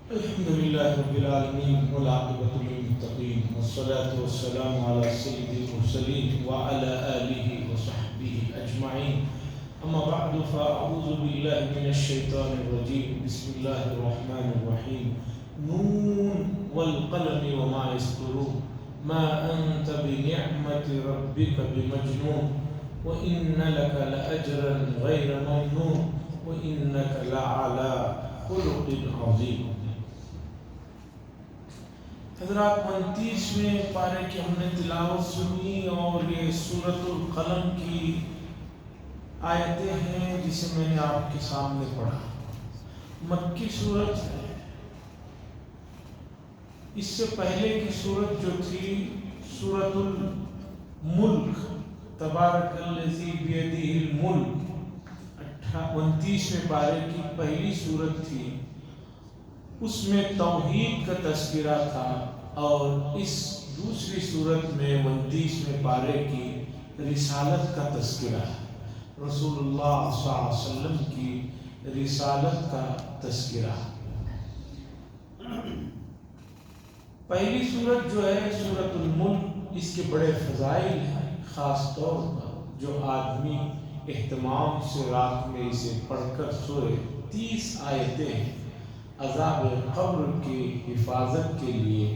الحمد لله رب العالمين والعاقبة للمتقين والصلاة والسلام على سيد المرسلين وعلى آله وصحبه أجمعين. أما بعد فأعوذ بالله من الشيطان الرجيم. بسم الله الرحمن الرحيم. نون والقلم وما يسطرون ما أنت بنعمة ربك بمجنون وإن لك لأجرا غير ممنون وإنك لعلى خلق عظيم. حضرات 29ویں پارے کی ہم نے تلاوت سنی اور یہ سورۃ القلم کی آیتیں ہیں جسے میں نے آپ کے سامنے پڑھا. مکی صورت ہے. اس سے پہلے کی صورت جو تھی سورۃ الملک، تبارک الذی بیدہ الملک، 29ویں پارے کی پہلی صورت تھی. اس میں توحید کا تذکرہ تھا اور اس دوسری صورت میں 29ویں پارے کی رسالت کا تذکرہ ہے. رسول اللہ صلی اللہ علیہ وسلم کی رسالت کا تذکرہ. پہلی صورت جو ہے سورۃ الملک، اس کے بڑے فضائل ہیں. خاص طور پر جو آدمی اہتمام سے رات میں اسے پڑھ کر سوئے، 30 آیتیں عذاب قبر کی حفاظت کے لیے.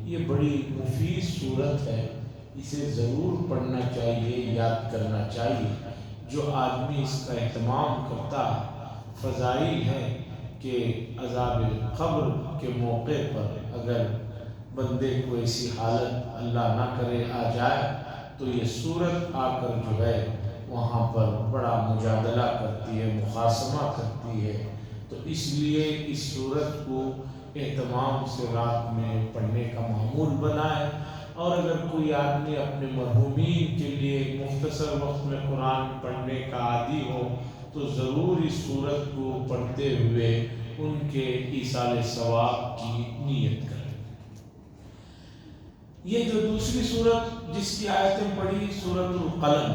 یہ بڑی مفید صورت ہے، اسے ضرور پڑھنا چاہیے، یاد کرنا چاہیے. جو آدمی اس کا اہتمام کرتا ہے، فضائل ہے کہ عذاب قبر کے موقع پر اگر بندے کو ایسی حالت اللہ نہ کرے آ جائے تو یہ صورت آ کر جو ہے وہاں پر بڑا مجادلہ کرتی ہے، مخاصمہ کرتی ہے. تو اس لیے اس صورت کو اہتمام سے رات میں پڑھنے کا معمول بنائے. اور اگر کوئی آدمی اپنے مرحومین کے لیے مختصر وقت میں قرآن پڑھنے کا عادی ہو تو ضرور اس صورت کو پڑھتے ہوئے ان کے ایصال ثواب کی نیت کرے. یہ جو دوسری صورت جس کی آیتیں پڑھی سورۃ القلم،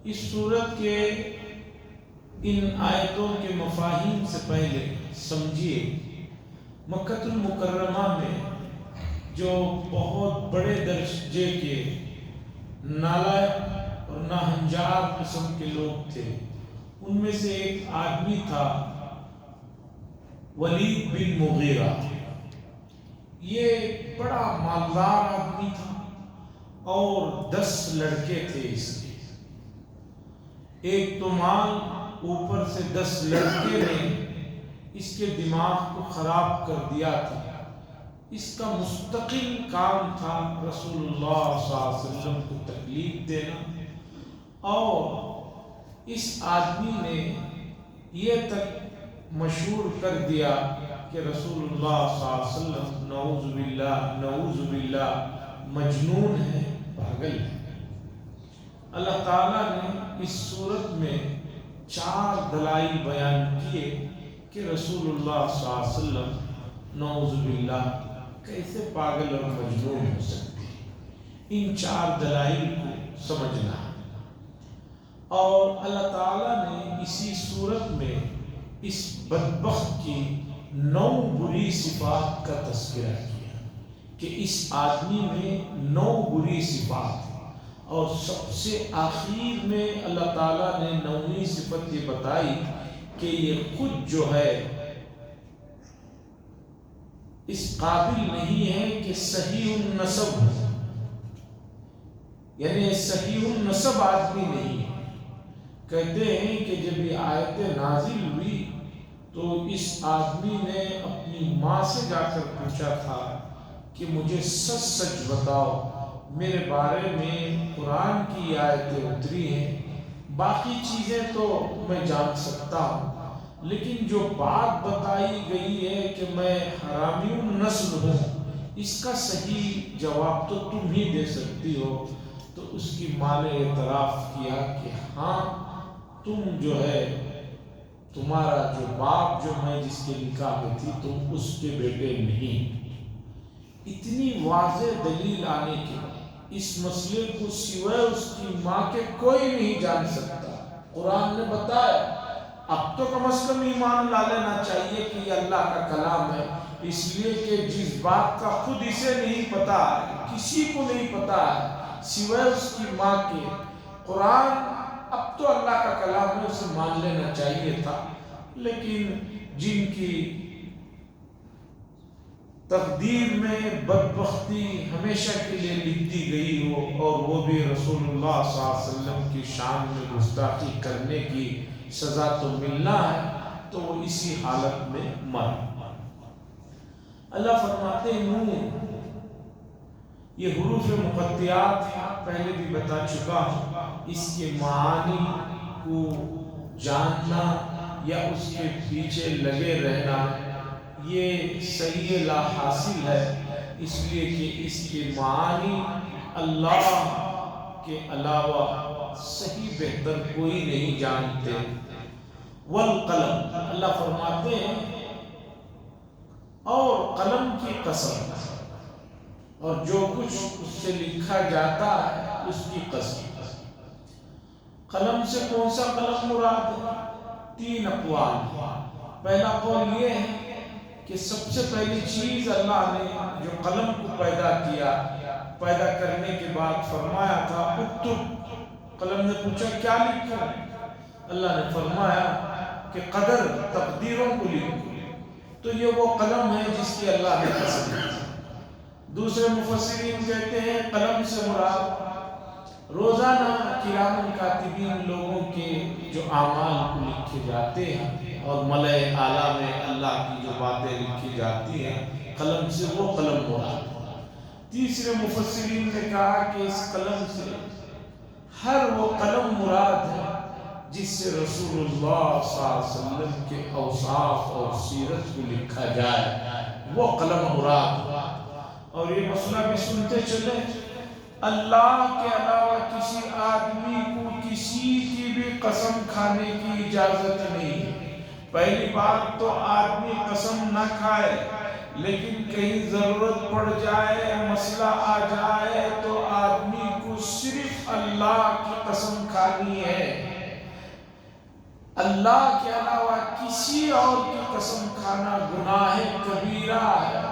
اس صورت کے ان آیتوں کے مفاہیم سے پہلے سمجھیے مکہ المکرمہ میں جو بہت بڑے درجے کے نالائق اور ناہنجار قسم کے لوگ تھے، ان میں سے ایک آدمی تھا ولید بن مغیرہ. یہ بڑا مالدار آدمی تھا اور 10 لڑکے تھے اس کے. ایک تو مال، اوپر سے 10 لڑکے نے اس کے دماغ کو خراب کر دیا تھا. اس کا مستقل کام تھا رسول اللہ صلی اللہ علیہ وسلم کو تکلیف دینا. اور اس آدمی نے یہ تک مشہور کر دیا کہ رسول اللہ صلی اللہ علیہ وسلم نعوذ باللہ مجنون ہے، پاگل ہے. اللہ تعالیٰ نے اس صورت میں 4 دلائل بیان کیے کہ رسول اللہ صلی اللہ علیہ وسلم نعوذ باللہ کیسے پاگل اور مجنون ہو سکتے ہیں. ان 4 دلائل کو سمجھنا ہے. اور اللہ تعالیٰ نے اسی صورت میں اس بدبخت کی 9 بری صفات کا تذکرہ کیا کہ اس آدمی میں 9 بری صفات ہیں. اور سب سے آخر میں اللہ تعالیٰ نے 9ویں صفت یہ بتائی کہ یہ خود جو ہے اس قابل نہیں ہے کہ صحیح النسب ہو، یعنی صحیح النسب آدمی نہیں ہے. کہتے ہیں کہ جب یہ آیت نازل ہوئی تو اس آدمی نے اپنی ماں سے جا کر پوچھا تھا کہ مجھے سچ سچ بتاؤ، میرے بارے میں قرآن کی آیتیں اتری ہیں، باقی چیزیں تو میں جان سکتا ہوں، لیکن جو بات بتائی گئی ہے کہ میں حرامی النسل ہوں، اس کا صحیح جواب تو تم ہی دے سکتی ہو. تو اس کی ماں نے اعتراف کیا کہ ہاں، تم جو ہے، تمہارا جو باپ جو میں جس کے نکاح میں تھی تم اس کے بیٹے نہیں. اتنی واضح دلیل آنے کے اس مسئلے کو سوائے اس کی ماں کے کوئی نہیں جان سکتا. قرآن نے بتایا. اب تو کم از کم ایمان لا لینا چاہیے کہ یہ اللہ کا کلام ہے. اس لیے کہ جس بات کا خود اسے نہیں پتا ہے، کسی کو نہیں پتا ہے سوائے اس کی ماں کے، قرآن اب تو اللہ کا کلام ہے، اسے مان لینا چاہیے تھا، لیکن جن کی تقدیر میں بدبختی ہمیشہ کے لیے لکھ دی گئی ہو، اور وہ بھی رسول اللہ صلی اللہ علیہ وسلم کی شان میں گستاخی کرنے کی سزا تو ملنا ہے، تو وہ اسی حالت میں مر۔ اللہ فرماتے ہیں نون، یہ حروف مقطعات پہلے بھی بتا چکا ہوں، اس کے معانی کو جاننا یا اس کے پیچھے لگے رہنا یہ صحیح لا حاصل ہے، اس لیے کہ اس کے معانی اللہ کے علاوہ صحیح بہتر کوئی نہیں جانتے۔ والقلم، اللہ فرماتے ہیں اور قلم کی قسم، اور جو کچھ اس سے لکھا جاتا ہے اس کی قسم۔ قلم سے کون سا قلم مراد ہے؟ تین اقوال۔ پہلا قول یہ ہے کہ سب سے پہلی چیز اللہ نے جو قلم کو پیدا کیا، پیدا کرنے کے بعد فرمایا تھا اکتب، قلم نے پوچھا کیا لکھا؟ اللہ نے فرمایا کہ قدر، تقدیروں کو لکھو، تو یہ وہ قلم ہے جس کی اللہ نے قسم کی۔ دوسرے مفسرین کہتے ہیں قلم سے مراد روزانہ کرام کاتبین لوگوں کے جو اعمال کو لکھے جاتے ہیں اور ملائے اعلیٰ میں اللہ کی جو باتیں لکھی جاتی ہیں، قلم سے وہ قلم مراد۔ تیسرے مفسرین نے کہا کہ اس قلم سے ہر وہ قلم مراد ہے جس سے رسول اللہ صلی اللہ علیہ وسلم کے اوصاف اور سیرت کو لکھا جائے، وہ قلم مراد۔ اور یہ مسئلہ بھی سنتے چلے، اللہ کے علاوہ کسی آدمی کو کسی کی بھی قسم کھانے کی اجازت نہیں ہے۔ پہلی بات تو آدمی قسم نہ کھائے، لیکن کہیں ضرورت پڑ جائے، مسئلہ آ جائے تو آدمی کو صرف اللہ کی قسم کھانی ہے۔ اللہ کے علاوہ کسی اور کی قسم کھانا گناہ کبیرہ ہے۔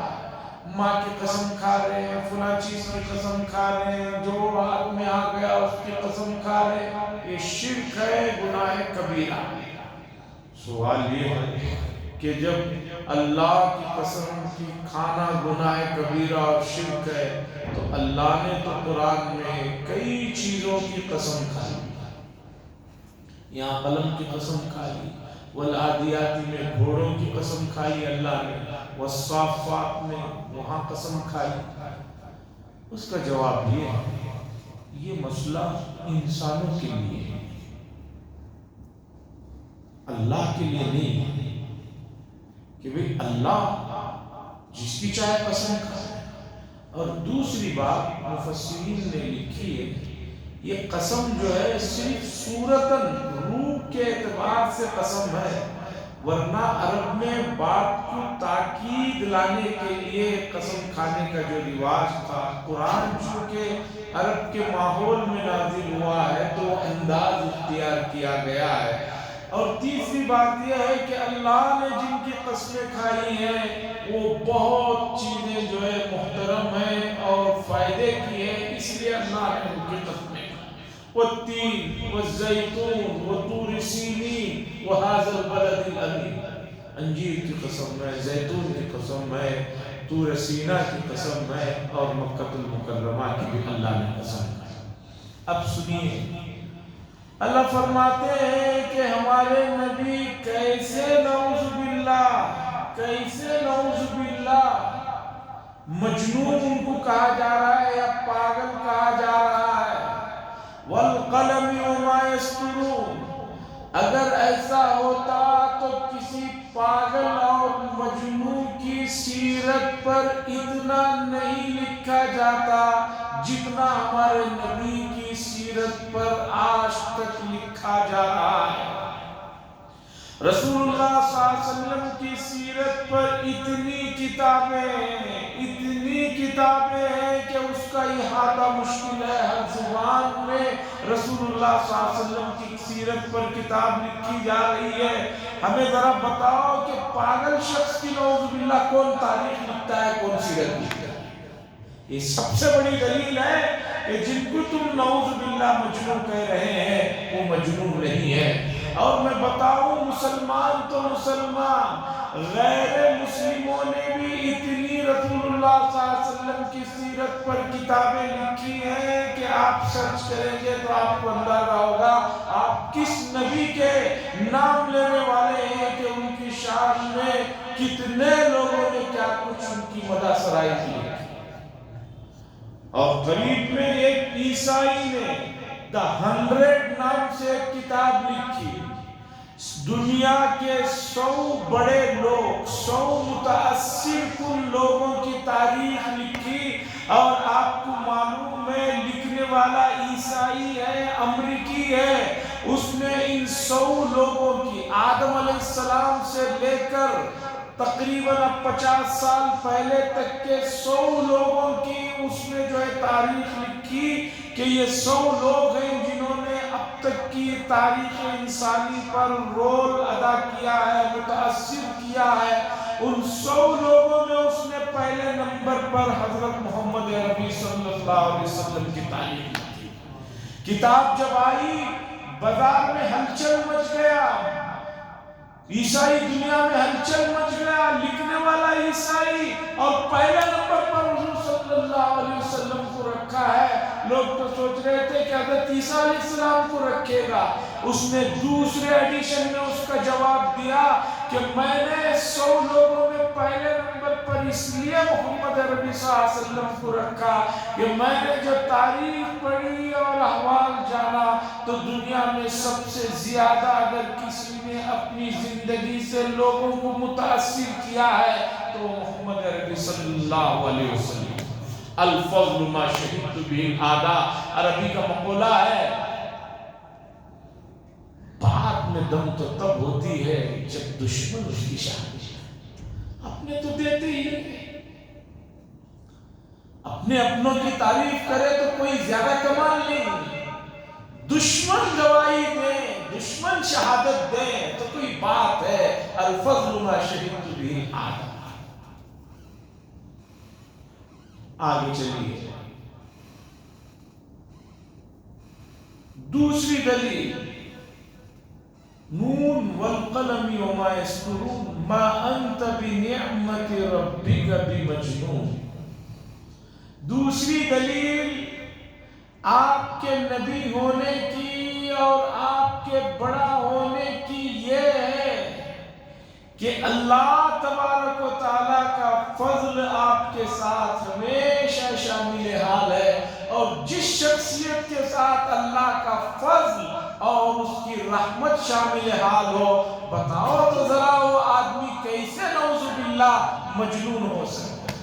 ماں کی قسم کھا رہے ہیں، فلاں چیز کی قسم کھا رہے ہیں، جو ہاتھ میں آ گیا اس کی قسم کھا رہے ہیں، یہ شرک ہے، گناہ کبیرہ۔ سوال یہ ہے کہ جب اللہ کی قسم کی کھانا گناہ کبیرہ اور شرک ہے، تو اللہ نے تو قرآن میں کئی چیزوں کی قسم کھائی، یہاں قلم کی قسم کھائی، والعادیات میں گھوڑوں کی قسم کھائی اللہ نے، والصافات میں وہاں قسم کھائی۔ اس کا جواب یہ ہے، یہ مسئلہ انسانوں کے لیے ہے، اللہ کے لیے نہیں ہے، کہ بھئی اللہ جس کی چاہے قسم کھائے۔ اور دوسری بات مفسرین نے لکھی ہے، یہ قسم جو ہے صرف صورتاً روح کے اعتبار سے قسم ہے، ورنہ عرب میں بات کو تاکید لانے کے لیے قسم کھانے کا جو رواج تھا، قرآن چونکہ عرب کے ماحول میں نازل ہوا ہے تو انداز اختیار کیا گیا ہے۔ اور تیسری بات یہ ہے کہ اللہ نے جن کی قسمیں کھائی ہیں وہ بہت چیزیں جو ہے محترم ہیں اور فائدے کی ہیں، اس لیے اللہ نے ان کی قسمیں والتین والزیتون وطور سینین وہذا البلد الامین، انجیر کی قسم ہے، زیتون کی قسم ہے، طور سینا کی قسم ہے، اور مکہ المکرمہ کی بھی اللہ نے قسم ہے۔ اب سنیے، اللہ فرماتے ہیں کہ ہمارے نبی کیسے نعوذ باللہ مجنون ان کو کہا جا رہا ہے یا پاگل کہا جا رہا ہے۔ والقلم وما یسطرون، اگر ایسا ہوتا تو کسی پاگل اور مجنون کی سیرت پر اتنا نہیں لکھا جاتا جتنا ہمارے نبی کی سیرت پر آج تک لکھا جا رہا ہے۔ رسول اللہ صلی اللہ علیہ وسلم کی سیرت پر اتنی کتابیں ہیں کہ اس کا احاطہ مشکل ہے، ہر زبان میں رسول اللہ صلی اللہ علیہ وسلم کی سیرت پر کتاب لکھی جا رہی ہے، ہمیں ذرا بتاؤ کہ پاگل شخص کی نعوذ باللہ کون تاریخ لکھتا ہے، کون سیرت لکھتا ہے؟ یہ سب سے بڑی دلیل ہے کہ جن کو تم نعوذ باللہ مجنون کہہ رہے ہیں وہ مجنون نہیں ہے۔ اور میں بتاؤں مسلمان تو مسلمان، غیر مسلموں نے بھی اتنی رسول اللہ صلی اللہ علیہ وسلم کی سیرت پر کتابیں لکھی ہیں کہ آپ سرچ کریں گے تو آپ کو اندازہ ہوگا آپ کس نبی کے نام لینے والے ہیں کہ ان کی شان میں کتنے لوگوں نے کیا کچھ ان کی مدح سرائی کی ہے۔ اور قریب میں ایک عیسائی نے دا 100 نام سے ایک کتاب لکھی، دنیا کے 100 بڑے لوگ، 100 متاثر کن لوگوں کی تاریخ لکھی، اور آپ کو معلوم ہے لکھنے والا عیسائی ہے، امریکی ہے۔ اس نے ان 100 لوگوں کی آدم علیہ السلام سے لے کر تقریباً 50 سال پہلے تک کے 100 لوگوں کی اس نے جو ہے تاریخ لکھی کہ یہ 100 لوگ ہیں جنہوں نے اب تک کی تاریخ انسانی پر رول ادا کیا ہے، متاثر کیا ہے۔ ان 100 لوگوں میں اس نے پہلے نمبر پر حضرت محمد عربی صلی اللہ علیہ وسلم کی تاریخ لکھی۔ کتاب جب آئی بازار میں ہلچل مچ گیا، عیسائی دنیا میں ہلچل مچ گیا، لکھنے والا عیسائی اور پہلے نمبر پر حضور صلی اللہ علیہ وسلم کو رکھا ہے۔ لوگ تو سوچ رہے تھے کہ حضرت عیسیٰ علیہ السلام کو رکھے گا۔ اس نے دوسرے ایڈیشن میں اس کا جواب دیا کہ میں نے 100 لوگوں میں پہلے نمبر پر اس لیے محمد عربی صلی اللہ علیہ وسلم کو رکھا کہ میں نے جو تاریخ پڑھی اور احوال جانا تو دنیا میں سب سے زیادہ اگر کسی نے اپنی زندگی سے لوگوں کو متاثر کیا ہے تو محمد عربی صلی اللہ علیہ وسلم۔ الفضل ما شہدت به الاعداء، عربی کا مقولہ ہے بات میں دم تو تب ہوتی ہے جب دشمن اس کی شان، اپنے تو دیتے ہی نہیں، اپنے اپنوں کی تعریف کرے تو کوئی زیادہ کمال نہیں، دشمن گواہی دے، دشمن شہادت دے تو کوئی بات ہے۔ الفضل ما شہدت به الاعداء۔ آگے چلیے، دوسری دلیل، نون والقلم وما یسطرون ما انت بنعمت ربک بمجنون۔ دوسری دلیل آپ کے نبی ہونے کی اور آپ کے بڑا ہونے کی یہ ہے کہ اللہ تبارک و تعالیٰ کا فضل آپ کے ساتھ ہمیشہ شامل حال ہے، اور جس شخصیت کے ساتھ اللہ کا فضل اور اس کی رحمت شامل حال ہو، بتاؤ تو ذرا وہ آدمی کیسے نعوذ باللہ مجنون ہو سکتا ہے۔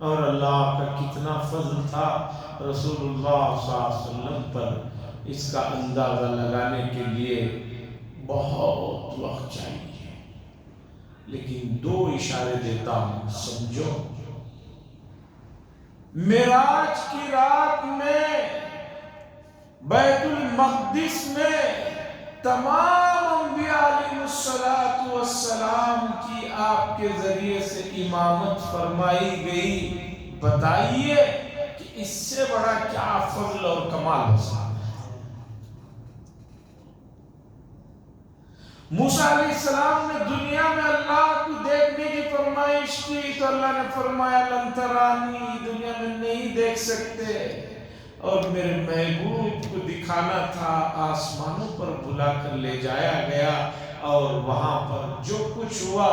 اور اللہ کا کتنا فضل تھا رسول اللہ صلی اللہ علیہ وسلم پر، اس کا اندازہ لگانے کے لیے بہت وقت چاہیے، لیکن 2 اشارے دیتا ہوں سمجھو۔ معراج کی رات میں بیت المقدس میں تمام انبیاء علیہ السلام کی آپ کے ذریعے سے امامت فرمائی گئی۔ بتائیے کہ اس سے بڑا کیا فضل اور کمال ہو سکتا ہے؟ موسیٰ علیہ السلام نے دنیا میں اللہ کو دیکھنے کی فرمائش کی تو اللہ نے فرمایا لن ترانی، دنیا میں نہیں دیکھ سکتے، اور میرے محبوب کو دکھانا تھا، آسمانوں پر بلا کر لے جایا گیا، اور وہاں پر جو کچھ ہوا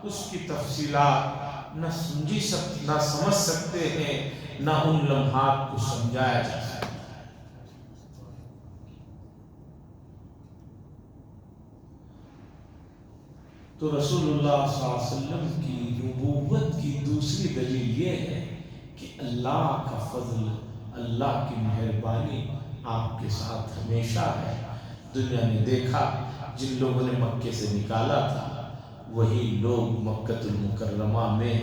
اس کی تفصیلات نہ سمجھ سکتے ہیں، نہ ان لمحات کو سمجھایا جا سکتا۔ تو رسول اللہ صلی اللہ علیہ وسلم کی نبوت کی دوسری دلیل یہ ہے کہ اللہ کا فضل، اللہ کی مہربانی آپ کے ساتھ ہمیشہ ہے۔ دنیا نے دیکھا جن لوگوں نے مکے سے نکالا تھا وہی لوگ مکہ المکرمہ میں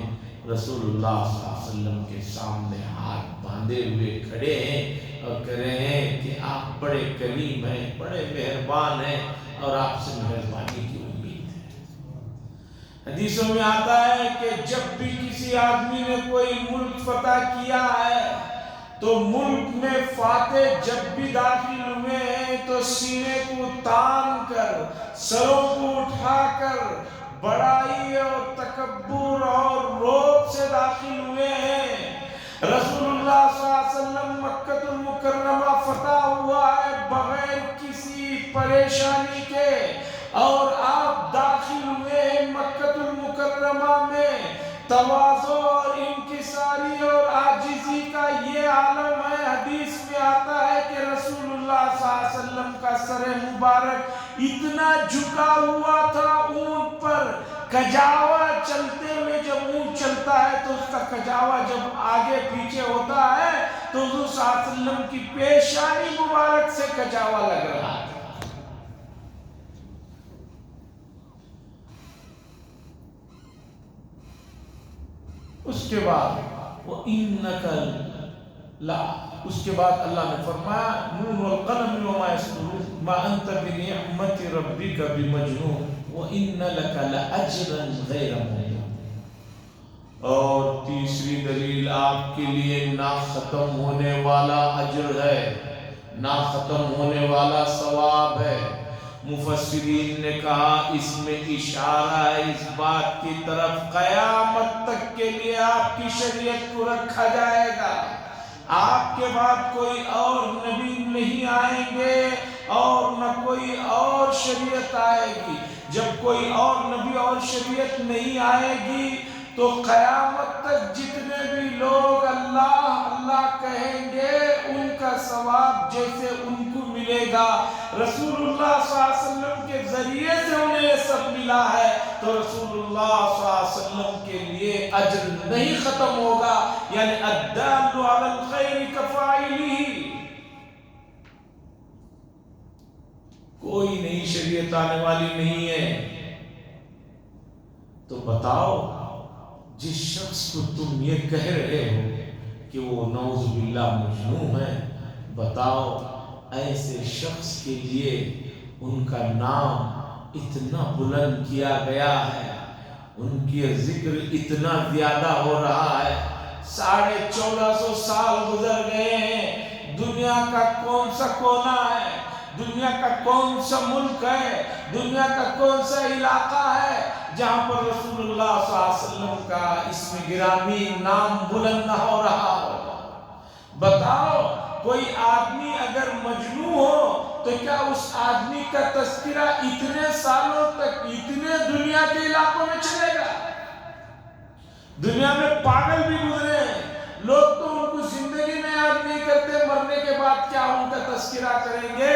رسول اللہ صلی اللہ علیہ وسلم کے سامنے ہاتھ باندھ باندھے ہوئے کھڑے ہیں اور کہہ رہے ہیں کہ آپ بڑے کریم ہیں، بڑے مہربان ہیں اور آپ سے مہربانی کی امید ہے۔ حدیثوں میں آتا ہے کہ جب بھی کسی آدمی نے کوئی ملک فتح کیا ہے تو ملک میں فاتح جب بھی داخل ہوئے ہیں تو سینے کو تان کر، سروں کو اٹھا کر بڑائی اور تکبر اور رعب سے داخل ہوئے ہیں۔ رسول اللہ صلی اللہ علیہ وسلم مکہ المکرمہ فتح ہوا ہے بغیر کسی پریشانی کے، اور آپ داخل ہوئے ہیں مکہ المکرمہ میں تواضع اور انکساری اور عاجزی کا یہ عالم ہے۔ حدیث میں آتا ہے کہ رسول اللہ صلی اللہ علیہ وسلم کا سر مبارک اتنا جھکا ہوا تھا اونٹ پر، کجاوا چلتے ہوئے جب اونٹ چلتا ہے تو اس کا کجاوا جب آگے پیچھے ہوتا ہے تو حضور صلی اللہ علیہ وسلم کی پیشانی مبارک سے کجاوا لگ رہا ہے۔ اس کے بعد اس کے بعد اللہ نے فرمایا نون والقلم وما يسطرون ما انت بنعمت ربك بمجنون وان لك لاجرا غیر ممنون۔ اور تیسری دلیل آپ کے لیے نہ ختم ہونے والا اجر ہے، نہ ختم ہونے والا ثواب ہے۔ مفسرین نے کہا اس میں اشارہ ہے اس بات کی طرف قیامت تک کے لیے آپ کی شریعت کو رکھا جائے گا۔ آپ کے بعد کوئی اور نبی نہیں آئیں گے اور نہ کوئی اور شریعت آئے گی۔ جب کوئی اور نبی اور شریعت نہیں آئے گی تو قیامت تک جتنے بھی لوگ اللہ اللہ کہیں گے ان کا ثواب جیسے ان کو ملے گا، رسول اللہ صلی اللہ علیہ وسلم کے ذریعے سے انہیں یہ سب ملا ہے تو رسول اللہ صلی اللہ علیہ وسلم کے لیے اجر نہیں ختم ہوگا، یعنی الدال علی الخیر کفاعلہ۔ کوئی نئی شریعت آنے والی نہیں ہے تو بتاؤ جس شخص کو تم یہ کہہ رہے ہو کہ وہ نعوذ باللہ مجنون ہے، بتاؤ ایسے شخص کے لیے ان کا نام اتنا بلند کیا گیا ہے، ان کی ذکر اتنا زیادہ ہو رہا ہے۔ 1450 سال گزر گئے ہیں، دنیا کا کون سا کونا ہے، دنیا کا کون سا ملک ہے، دنیا کا کون سا علاقہ ہے جہاں پر رسول اللہ صلی اللہ علیہ وسلم کا اسم گرامی نام بلند نہ ہو رہا ہو؟ بتاؤ کوئی آدمی اگر مجنون ہو تو کیا اس آدمی کا تذکرہ اتنے سالوں تک اتنے دنیا کے علاقوں میں چلے گا؟ دنیا میں پاگل بھی گزرے ہیں لوگ تو ان کو زندگی میں یاد نہیں کرتے، مرنے کے بعد کیا ان کا تذکرہ کریں گے؟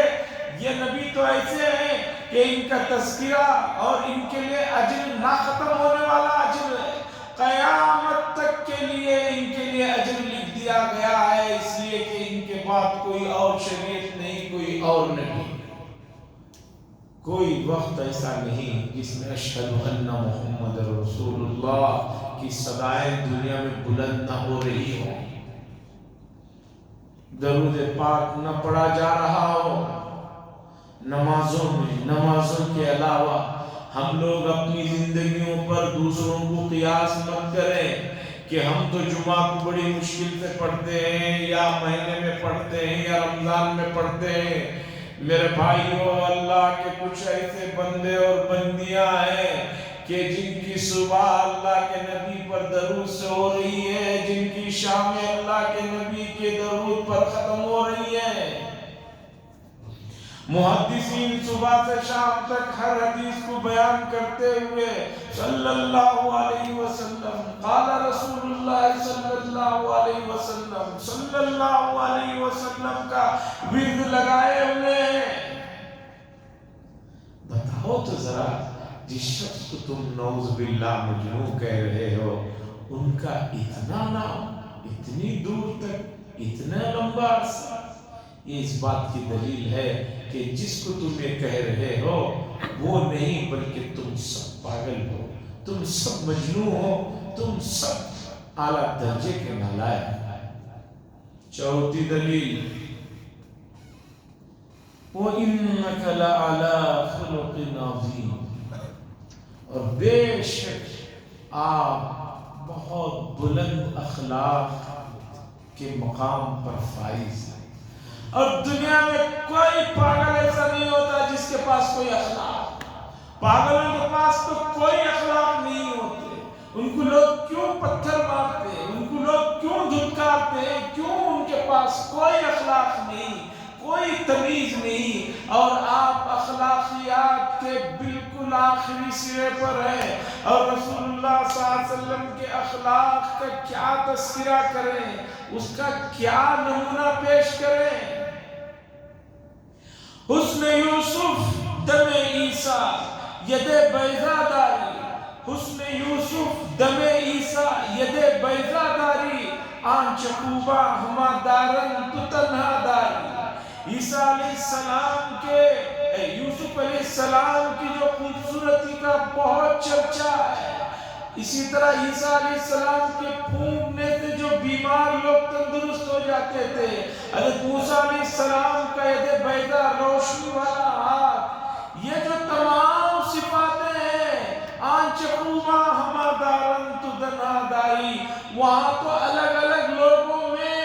یہ نبی تو ایسے ہیں کہ ان کا تذکرہ اور ان کے لیے اجر نہ ختم ہونے والا اجر ہے، قیامت تک کے لیے ان کے لیے اجر لکھ دیا گیا ہے، اس لیے کہ ان کے بعد کوئی اور شریعت نہیں، کوئی اور نہیں، کوئی وقت ایسا نہیں جس میں اشہد ان محمد رسول اللہ کی صدائیں دنیا میں بلند نہ ہو رہی ہو، درود پاک نہ پڑھا جا رہا ہو۔ نمازوں میں، نمازوں کے علاوہ ہم لوگ اپنی زندگیوں پر دوسروں کو قیاس مت کریں کہ ہم تو جمعہ کو بڑی مشکل سے پڑھتے ہیں یا مہینے میں پڑھتے ہیں یا رمضان میں پڑھتے ہیں۔ میرے بھائیوں، اللہ کے کچھ ایسے بندے اور بندیاں ہیں کہ جن کی صبح اللہ کے نبی پر درود سے ہو رہی ہے، جن کی شامیں اللہ کے نبی کے درود پر ختم ہو رہی ہے۔ محدثین صبح سے شام تک ہر حدیث کو بیان کرتے ہوئے صلی اللہ علیہ وسلم، قال رسول اللہ صلی اللہ علیہ وسلم، صلی اللہ علیہ وسلم کا ورد لگائے ہوئے ہیں۔ بتاؤ تو ذرا جس شخص کو تم نعوذ باللہ مجنون کہہ رہے ہو ان کا اتنا نام اتنی دور تک اتنا لمبا عرصہ، یہ اس بات کی دلیل ہے کہ جس کو تم یہ کہہ رہے ہو وہ نہیں بلکہ تم سب پاگل ہو، تم سب مجنون ہو، تم سب اعلیٰ درجے کے نالائق۔ چوتھی دلیل وَإِنَّكَ لَعَلَىٰ خُلُقٍ عَظِيمٍ، اور بے شک آپ بہت بلند اخلاق کے مقام پر فائز ہیں۔ اور دنیا میں کوئی پاگل ایسا نہیں ہوتا جس کے پاس کوئی اخلاق، پاگلوں کے پاس تو کوئی اخلاق نہیں ہوتے۔ ان کو لوگ کیوں پتھر مارتے، ان کو لوگ کیوں دھتکارتے، کیوں ان کے پاس کوئی اخلاق نہیں، کوئی تمیز نہیں، اور آپ اخلاقیات کے بالکل آخری سرے پر ہیں۔ اور رسول اللہ صلی اللہ علیہ وسلم کے اخلاق کا کیا تذکرہ کریں، اس کا کیا نمونہ پیش کریں۔ حسن یوسف دم عیسیٰ ید بیضا داری، حسن یوسف دم عیسیٰ ید بیضا داری، آنچ خوبا ہما دارن تو تنہا داری۔ عیسیٰ علیہ السلام کے یوسف علیہ السلام کی جو خوبصورتی کا بہت چرچا ہے، اسی طرح عیسیٰ علیہ السلام کے پھونکنے سے جو بیمار لوگ تندرست ہو جاتے تھے، حضرت موسیٰ علیہ السلام کا ید بیضا روشنی والا ہاتھ، یہ جو تمام صفاتیں ہیں، آنچ خوبا ہما دارن تو تنہا داری، وہاں تو الگ الگ لوگوں میں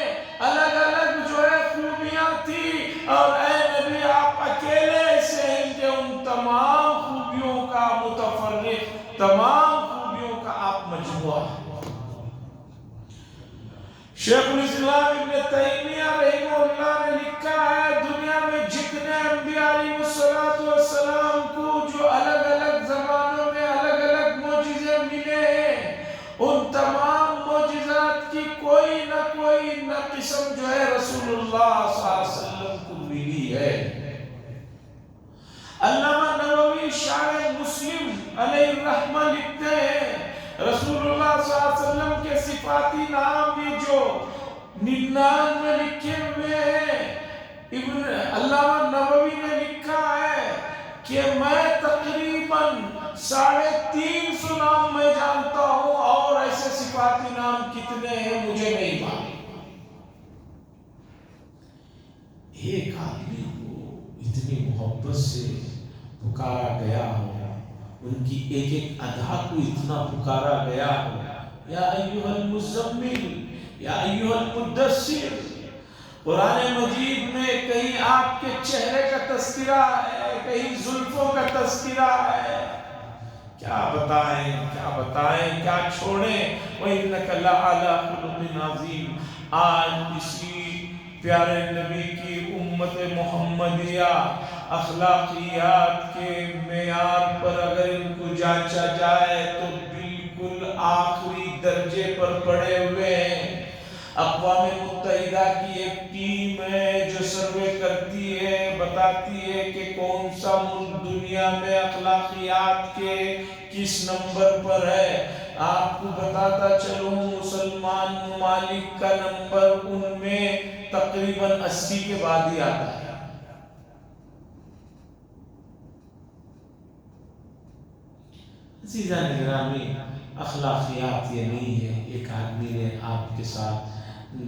الگ الگ جو ہے خوبیاں تھی، اور اے نبی آپ اکیلے سے ہیں کہ ان تمام خوبیوں کا متفرق، تمام خوبیوں کا آپ مجموعہ ہیں۔ شیخ الاسلام ابن تیمیہ رحمہ اللہ نے لکھا ہے، دنیا میں جتنے انبیاء علیہ السلام کو جو الگ الگ زمانوں میں الگ الگ معجزے ملے ہیں، ان تمام معجزات کی کوئی نہ قسم جو ہے رسول اللہ صلی اللہ علیہ وسلم کو ملی ہے۔ علامہ نووی شارح مسلم علیہ الرحمہ لکھتے ہیں، رسول اللہ صلی اللہ علیہ وسلم کے صفاتی نام بھی جو 99 لکھے ہوئے ہیں، علامہ نووی نے لکھا ہے کہ میں تقریباً 350 نام میں جانتا ہوں، اور ایسے صفاتی نام کتنے ہیں مجھے نہیں معلوم۔ ایک آدمی کو اتنی محبت سے پکارا گیا ہو، ان کی ایک ایک ادا کو اتنا پکارا گیا ہو، یا ایھا المزمل، یا ایھا المدثر۔ قرآن مجید میں کہیں آپ کے چہرے کا تذکرہ ہے، کہیں زلفوں کا تذکرہ ہے، کیا بتائیں کیا چھوڑیں۔ وَإِنَّكَ لَعَلَىٰ خُلُقٍ عَظِيمٍ۔ آج اسی پیارے نبی کی امت محمدیہ اخلاقیات کے معیار پر اگر ان کو جانچا جائے تو بالکل آخری درجے پر پڑے ہوئے ہیں۔ اقوام متحدہ کی ایک ٹیم ہے جو سروے کرتی ہے، بتاتی ہے کہ کون سا ملک دنیا میں اخلاقیات کے کس نمبر پر ہے۔ آپ کو بتاتا چلوں، مسلمان ممالک کا نمبر ان میں تقریباً 80 کے بعد ہی آتا ہے۔ عزیزان گرامی، اخلاقیات یہ نہیں ہے ایک آدمی نے آپ کے ساتھ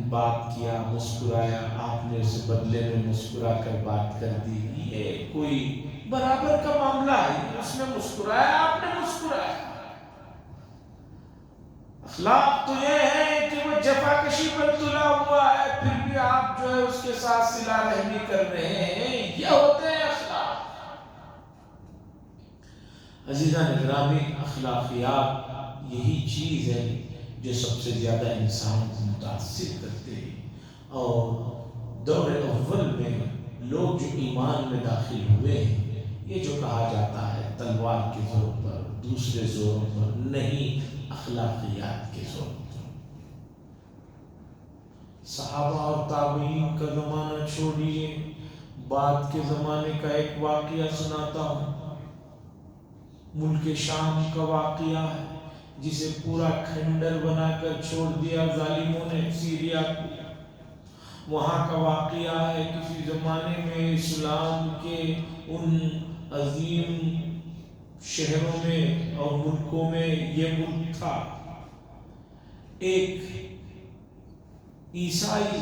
بات کیا، مسکرایا، آپ نے اسے بدلے میں مسکرا کر بات کر دی، یہ کوئی برابر کا معاملہ ہے۔ اس نے مسکرایا، آپ نے مسکرایا۔ اخلاق تو یہ ہے کہ وہ جفاکشی پر تلا ہوا ہے، پھر بھی آپ جو ہے اس کے ساتھ صلہ رحمی کر رہے ہیں، یہ ہوتے ہیں اخلاق۔ عزیزان گرامی، اخلاقیات یہی چیز ہے جو سب سے زیادہ انسان کو متاثر کرتے ہیں۔ اور دور اول میں لوگ جو ایمان میں داخل ہوئے ہیں، یہ جو کہا جاتا ہے تلوار کے زور پر، دوسرے زوروں پر نہیں، اخلاقیات کے زور پر۔ صحابہ اور تابعین کا زمانہ چھوڑیے، بعد کے زمانے کا ایک واقعہ سناتا ہوں۔ ملک شام کا واقعہ ہے جسے پورا کھنڈر بنا کر چھوڑ دیا ظالموں نے، سیریا کو۔ وہاں کا واقعہ ہے، کسی زمانے میں اسلام کے ان عظیم شہروں میں اور ملکوں میں یہ ملک تھا۔ ایک عیسائی